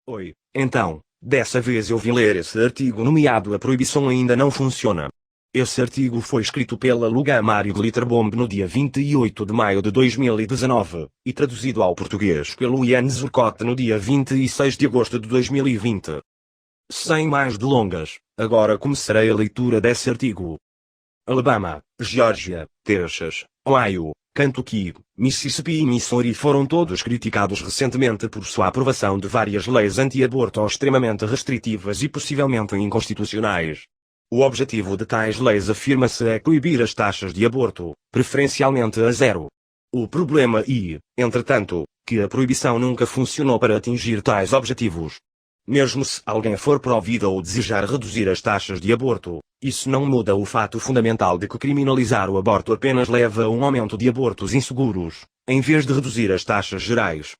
Oi, então, dessa vez eu vim ler esse artigo nomeado A Proibição Ainda Não Funciona. Esse artigo foi escrito pela Lugamar e Glitterbomb no dia 28 de maio de 2019, e traduzido ao português pelo Ian Zurkot no dia 26 de agosto de 2020. Sem mais delongas, agora começarei a leitura desse artigo. Alabama, Geórgia, Texas, Ohio, Kentucky, Mississippi e Missouri foram todos criticados recentemente por sua aprovação de várias leis anti-aborto extremamente restritivas e possivelmente inconstitucionais. O objetivo de tais leis afirma-se é proibir as taxas de aborto, preferencialmente a zero. O problema entretanto, que a proibição nunca funcionou para atingir tais objetivos. Mesmo se alguém for pró-vida ou desejar reduzir as taxas de aborto, isso não muda o fato fundamental de que criminalizar o aborto apenas leva a um aumento de abortos inseguros, em vez de reduzir as taxas gerais.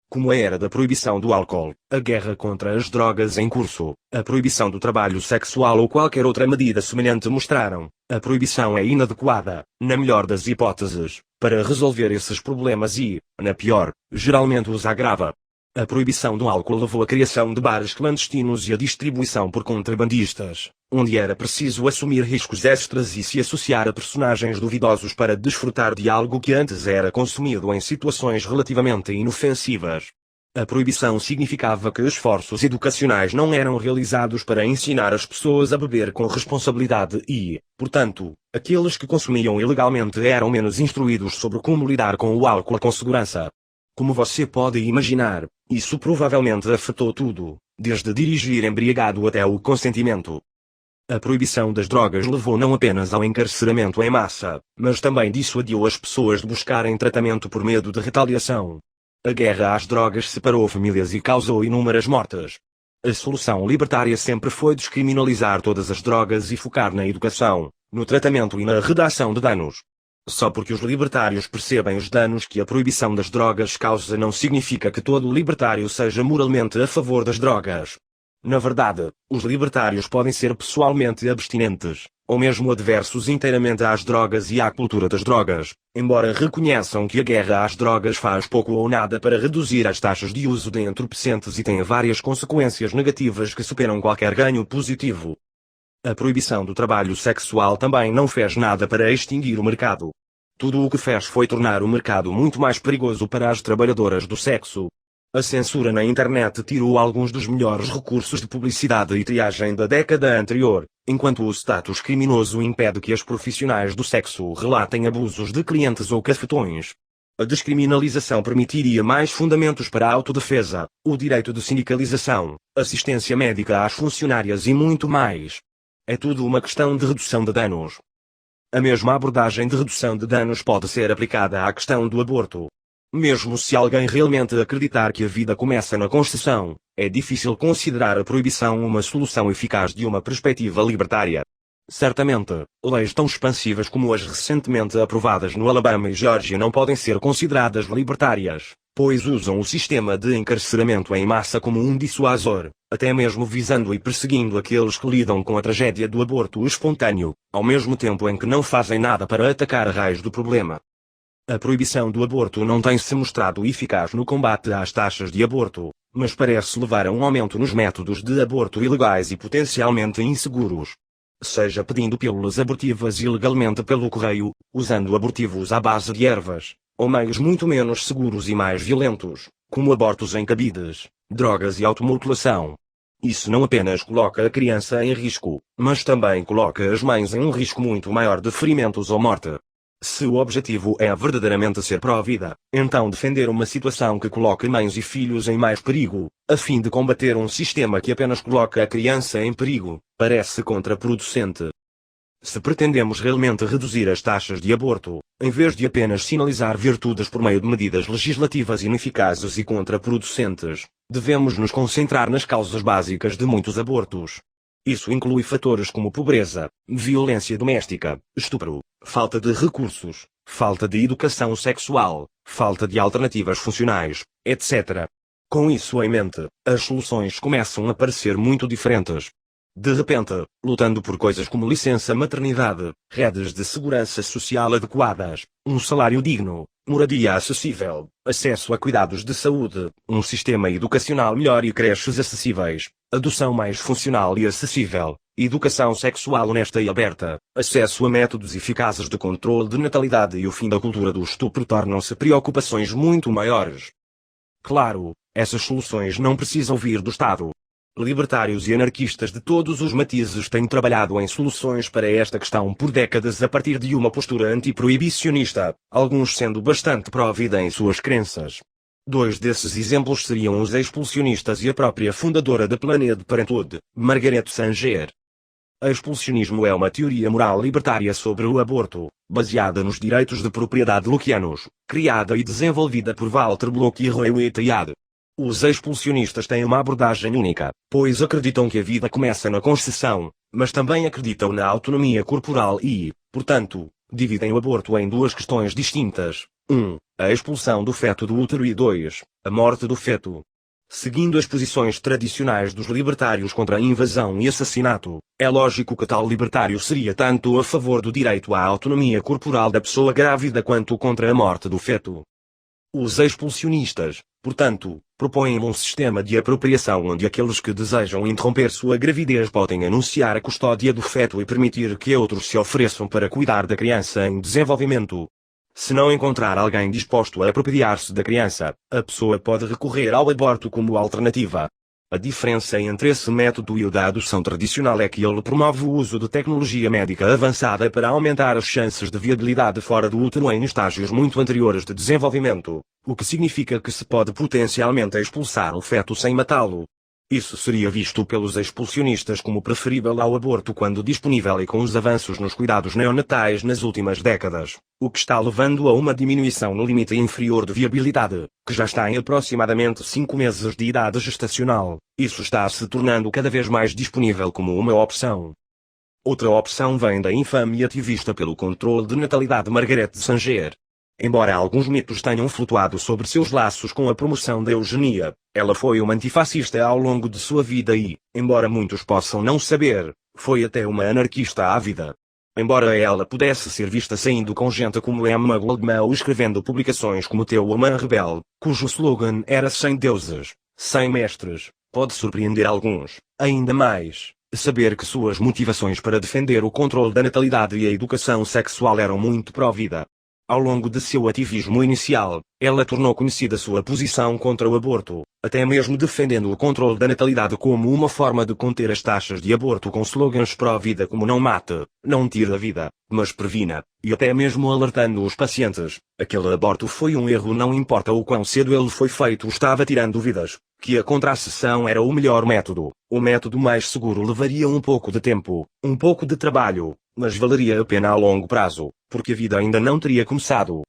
Como a era da proibição do álcool, a guerra contra as drogas em curso, a proibição do trabalho sexual ou qualquer outra medida semelhante mostraram, a proibição é inadequada, na melhor das hipóteses, para resolver esses problemas e, na pior, geralmente os agrava. A proibição do álcool levou à criação de bares clandestinos e à distribuição por contrabandistas, onde era preciso assumir riscos extras e se associar a personagens duvidosos para desfrutar de algo que antes era consumido em situações relativamente inofensivas. A proibição significava que esforços educacionais não eram realizados para ensinar as pessoas a beber com responsabilidade e, portanto, aqueles que consumiam ilegalmente eram menos instruídos sobre como lidar com o álcool com segurança. Como você pode imaginar, isso provavelmente afetou tudo, desde dirigir embriagado até o consentimento. A proibição das drogas levou não apenas ao encarceramento em massa, mas também dissuadiu as pessoas de buscarem tratamento por medo de retaliação. A guerra às drogas separou famílias e causou inúmeras mortes. A solução libertária sempre foi descriminalizar todas as drogas e focar na educação, no tratamento e na redação de danos. Só porque os libertários percebem os danos que a proibição das drogas causa não significa que todo libertário seja moralmente a favor das drogas. Na verdade, os libertários podem ser pessoalmente abstinentes, ou mesmo adversos inteiramente às drogas e à cultura das drogas, embora reconheçam que a guerra às drogas faz pouco ou nada para reduzir as taxas de uso de entorpecentes e tem várias consequências negativas que superam qualquer ganho positivo. A proibição do trabalho sexual também não fez nada para extinguir o mercado. Tudo o que fez foi tornar o mercado muito mais perigoso para as trabalhadoras do sexo. A censura na internet tirou alguns dos melhores recursos de publicidade e triagem da década anterior, enquanto o status criminoso impede que as profissionais do sexo relatem abusos de clientes ou cafetões. A descriminalização permitiria mais fundamentos para a autodefesa, o direito de sindicalização, assistência médica às funcionárias e muito mais. É tudo uma questão de redução de danos. A mesma abordagem de redução de danos pode ser aplicada à questão do aborto. Mesmo se alguém realmente acreditar que a vida começa na concepção, é difícil considerar a proibição uma solução eficaz de uma perspectiva libertária. Certamente, leis tão expansivas como as recentemente aprovadas no Alabama e Geórgia não podem ser consideradas libertárias, pois usam o sistema de encarceramento em massa como um dissuasor, até mesmo visando e perseguindo aqueles que lidam com a tragédia do aborto espontâneo, ao mesmo tempo em que não fazem nada para atacar a raiz do problema. A proibição do aborto não tem se mostrado eficaz no combate às taxas de aborto, mas parece levar a um aumento nos métodos de aborto ilegais e potencialmente inseguros. Seja pedindo pílulas abortivas ilegalmente pelo correio, usando abortivos à base de ervas, ou meios muito menos seguros e mais violentos, como abortos em cabides, drogas e automutilação. Isso não apenas coloca a criança em risco, mas também coloca as mães em um risco muito maior de ferimentos ou morte. Se o objetivo é verdadeiramente ser pró-vida, então defender uma situação que coloque mães e filhos em mais perigo, a fim de combater um sistema que apenas coloca a criança em perigo, parece contraproducente. Se pretendemos realmente reduzir as taxas de aborto, em vez de apenas sinalizar virtudes por meio de medidas legislativas ineficazes e contraproducentes, devemos nos concentrar nas causas básicas de muitos abortos. Isso inclui fatores como pobreza, violência doméstica, estupro, falta de recursos, falta de educação sexual, falta de alternativas funcionais, etc. Com isso em mente, as soluções começam a parecer muito diferentes. De repente, lutando por coisas como licença maternidade, redes de segurança social adequadas, um salário digno, moradia acessível, acesso a cuidados de saúde, um sistema educacional melhor e creches acessíveis, adoção mais funcional e acessível, educação sexual honesta e aberta, acesso a métodos eficazes de controle de natalidade e o fim da cultura do estupro tornam-se preocupações muito maiores. Claro, essas soluções não precisam vir do Estado. Libertários e anarquistas de todos os matizes têm trabalhado em soluções para esta questão por décadas a partir de uma postura antiproibicionista, alguns sendo bastante pró-vida em suas crenças. Dois desses exemplos seriam os expulsionistas e a própria fundadora da Planned Parenthood, Margaret Sanger. Expulsionismo é uma teoria moral libertária sobre o aborto, baseada nos direitos de propriedade lockeanos, criada e desenvolvida por Walter Block e Roy Whitehead. Os expulsionistas têm uma abordagem única, pois acreditam que a vida começa na concepção, mas também acreditam na autonomia corporal e, portanto, dividem o aborto em duas questões distintas. 1. A expulsão do feto do útero e 2. A morte do feto. Seguindo as posições tradicionais dos libertários contra a invasão e assassinato, é lógico que tal libertário seria tanto a favor do direito à autonomia corporal da pessoa grávida quanto contra a morte do feto. Os expulsionistas, portanto, propõem um sistema de apropriação onde aqueles que desejam interromper sua gravidez podem anunciar a custódia do feto e permitir que outros se ofereçam para cuidar da criança em desenvolvimento. Se não encontrar alguém disposto a apropriar-se da criança, a pessoa pode recorrer ao aborto como alternativa. A diferença entre esse método e o da adoção tradicional é que ele promove o uso de tecnologia médica avançada para aumentar as chances de viabilidade fora do útero em estágios muito anteriores de desenvolvimento, o que significa que se pode potencialmente expulsar o feto sem matá-lo. Isso seria visto pelos expulsionistas como preferível ao aborto quando disponível e com os avanços nos cuidados neonatais nas últimas décadas, o que está levando a uma diminuição no limite inferior de viabilidade, que já está em aproximadamente 5 meses de idade gestacional. Isso está se tornando cada vez mais disponível como uma opção. Outra opção vem da infame ativista pelo controle de natalidade Margaret Sanger. Embora alguns mitos tenham flutuado sobre seus laços com a promoção da eugenia, ela foi uma antifascista ao longo de sua vida e, embora muitos possam não saber, foi até uma anarquista ávida. Embora ela pudesse ser vista saindo com gente como Emma Goldman ou escrevendo publicações como The Woman Rebel, cujo slogan era "Sem deuses, sem mestres", pode surpreender alguns, ainda mais, saber que suas motivações para defender o controle da natalidade e a educação sexual eram muito pró-vida. Ao longo de seu ativismo inicial, ela tornou conhecida sua posição contra o aborto, até mesmo defendendo o controle da natalidade como uma forma de conter as taxas de aborto com slogans pró-vida como "não mate, não tire a vida, mas previna", e até mesmo alertando os pacientes, aquele aborto foi um erro, não importa o quão cedo ele foi feito, estava tirando vidas, que a contracepção era o melhor método, o método mais seguro, levaria um pouco de tempo, um pouco de trabalho, mas valeria a pena a longo prazo, porque a vida ainda não teria começado.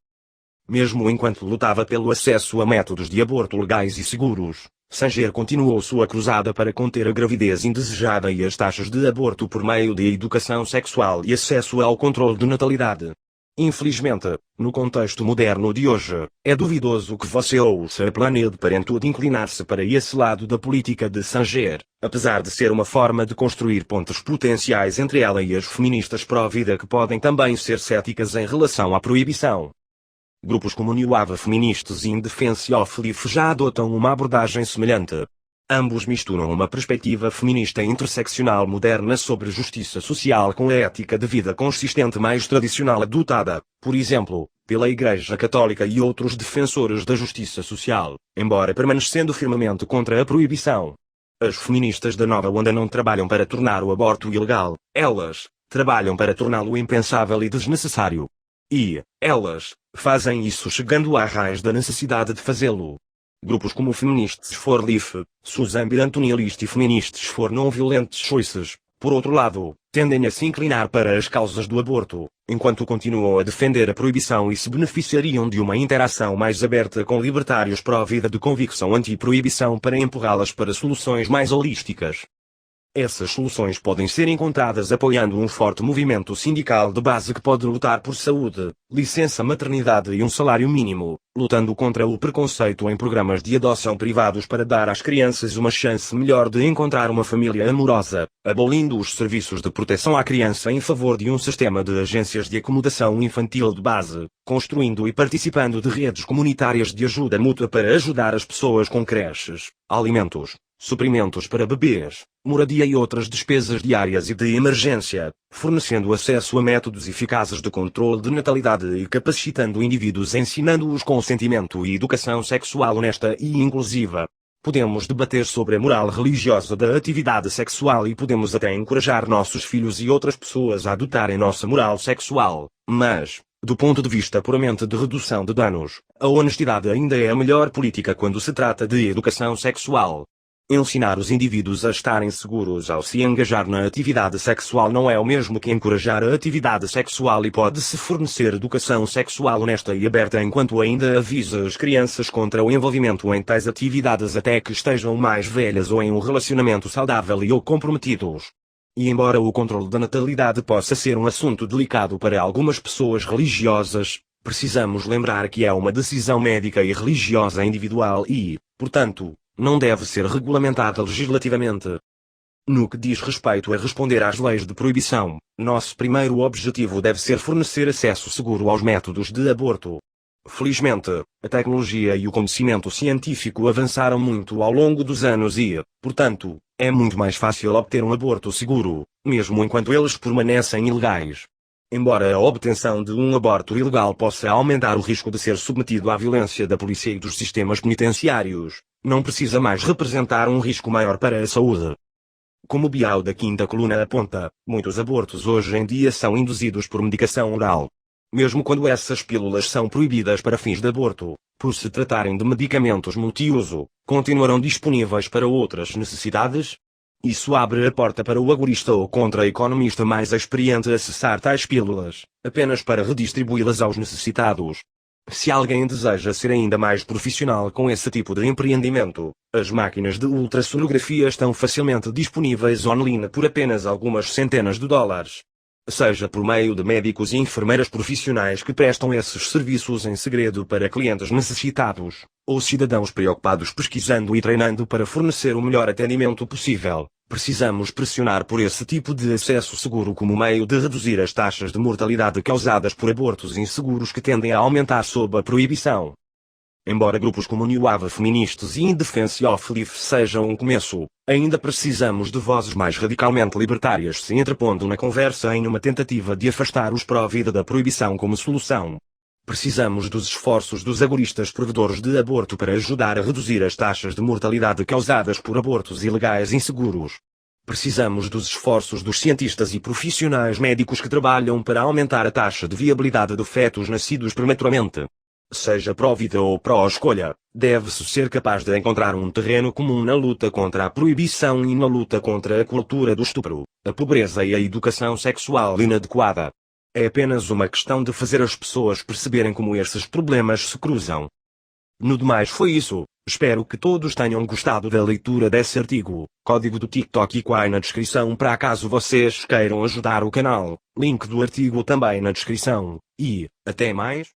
Mesmo enquanto lutava pelo acesso a métodos de aborto legais e seguros, Sanger continuou sua cruzada para conter a gravidez indesejada e as taxas de aborto por meio de educação sexual e acesso ao controle de natalidade. Infelizmente, no contexto moderno de hoje, é duvidoso que você ouça a Planned Parenthood inclinar-se para esse lado da política de Sanger, apesar de ser uma forma de construir pontos potenciais entre ela e as feministas pró-vida que podem também ser céticas em relação à proibição. Grupos como New Wave Feminists e In Defense of Life já adotam uma abordagem semelhante. Ambos misturam uma perspectiva feminista interseccional moderna sobre justiça social com a ética de vida consistente mais tradicional adotada, por exemplo, pela Igreja Católica e outros defensores da justiça social, embora permanecendo firmemente contra a proibição. As feministas da nova onda não trabalham para tornar o aborto ilegal, elas trabalham para torná-lo impensável e desnecessário. E, elas, fazem isso chegando à raiz da necessidade de fazê-lo. Grupos como Feminists for Life, Susan B. Anthony List e Feminists for Non-Violent Choices, por outro lado, tendem a se inclinar para as causas do aborto, enquanto continuam a defender a proibição e se beneficiariam de uma interação mais aberta com libertários pró-vida de convicção anti-proibição para empurrá-las para soluções mais holísticas. Essas soluções podem ser encontradas apoiando um forte movimento sindical de base que pode lutar por saúde, licença maternidade e um salário mínimo, lutando contra o preconceito em programas de adoção privados para dar às crianças uma chance melhor de encontrar uma família amorosa, abolindo os serviços de proteção à criança em favor de um sistema de agências de acomodação infantil de base, construindo e participando de redes comunitárias de ajuda mútua para ajudar as pessoas com creches, alimentos, suprimentos para bebês, moradia e outras despesas diárias e de emergência, fornecendo acesso a métodos eficazes de controle de natalidade e capacitando indivíduos ensinando-os consentimento e educação sexual honesta e inclusiva. Podemos debater sobre a moral religiosa da atividade sexual e podemos até encorajar nossos filhos e outras pessoas a adotarem nossa moral sexual, mas, do ponto de vista puramente de redução de danos, a honestidade ainda é a melhor política quando se trata de educação sexual. Ensinar os indivíduos a estarem seguros ao se engajar na atividade sexual não é o mesmo que encorajar a atividade sexual e pode-se fornecer educação sexual honesta e aberta enquanto ainda avisa as crianças contra o envolvimento em tais atividades até que estejam mais velhas ou em um relacionamento saudável e ou comprometidos. E embora o controle da natalidade possa ser um assunto delicado para algumas pessoas religiosas, precisamos lembrar que é uma decisão médica e religiosa individual e, portanto, não deve ser regulamentada legislativamente. No que diz respeito a responder às leis de proibição, nosso primeiro objetivo deve ser fornecer acesso seguro aos métodos de aborto. Felizmente, a tecnologia e o conhecimento científico avançaram muito ao longo dos anos e, portanto, é muito mais fácil obter um aborto seguro, mesmo enquanto eles permanecem ilegais. Embora a obtenção de um aborto ilegal possa aumentar o risco de ser submetido à violência da polícia e dos sistemas penitenciários, não precisa mais representar um risco maior para a saúde. Como Bial da Quinta Coluna aponta, muitos abortos hoje em dia são induzidos por medicação oral. Mesmo quando essas pílulas são proibidas para fins de aborto, por se tratarem de medicamentos multiuso, continuarão disponíveis para outras necessidades? Isso abre a porta para o agorista ou contra-economista mais experiente acessar tais pílulas, apenas para redistribuí-las aos necessitados. Se alguém deseja ser ainda mais profissional com esse tipo de empreendimento, as máquinas de ultrassonografia estão facilmente disponíveis online por apenas algumas centenas de dólares. Seja por meio de médicos e enfermeiras profissionais que prestam esses serviços em segredo para clientes necessitados, ou cidadãos preocupados pesquisando e treinando para fornecer o melhor atendimento possível, precisamos pressionar por esse tipo de acesso seguro como meio de reduzir as taxas de mortalidade causadas por abortos inseguros que tendem a aumentar sob a proibição. Embora grupos como New Wave Feministas e In Defense of Life sejam um começo, ainda precisamos de vozes mais radicalmente libertárias se entrepondo na conversa em uma tentativa de afastar os pró-vida da proibição como solução. Precisamos dos esforços dos agoristas provedores de aborto para ajudar a reduzir as taxas de mortalidade causadas por abortos ilegais inseguros. Precisamos dos esforços dos cientistas e profissionais médicos que trabalham para aumentar a taxa de viabilidade de fetos nascidos prematuramente. Seja pró-vida ou pró-escolha, deve-se ser capaz de encontrar um terreno comum na luta contra a proibição e na luta contra a cultura do estupro, a pobreza e a educação sexual inadequada. É apenas uma questão de fazer as pessoas perceberem como esses problemas se cruzam. No demais foi isso, espero que todos tenham gostado da leitura desse artigo, código do TikTok e na descrição para caso vocês queiram ajudar o canal, link do artigo também na descrição, e, até mais.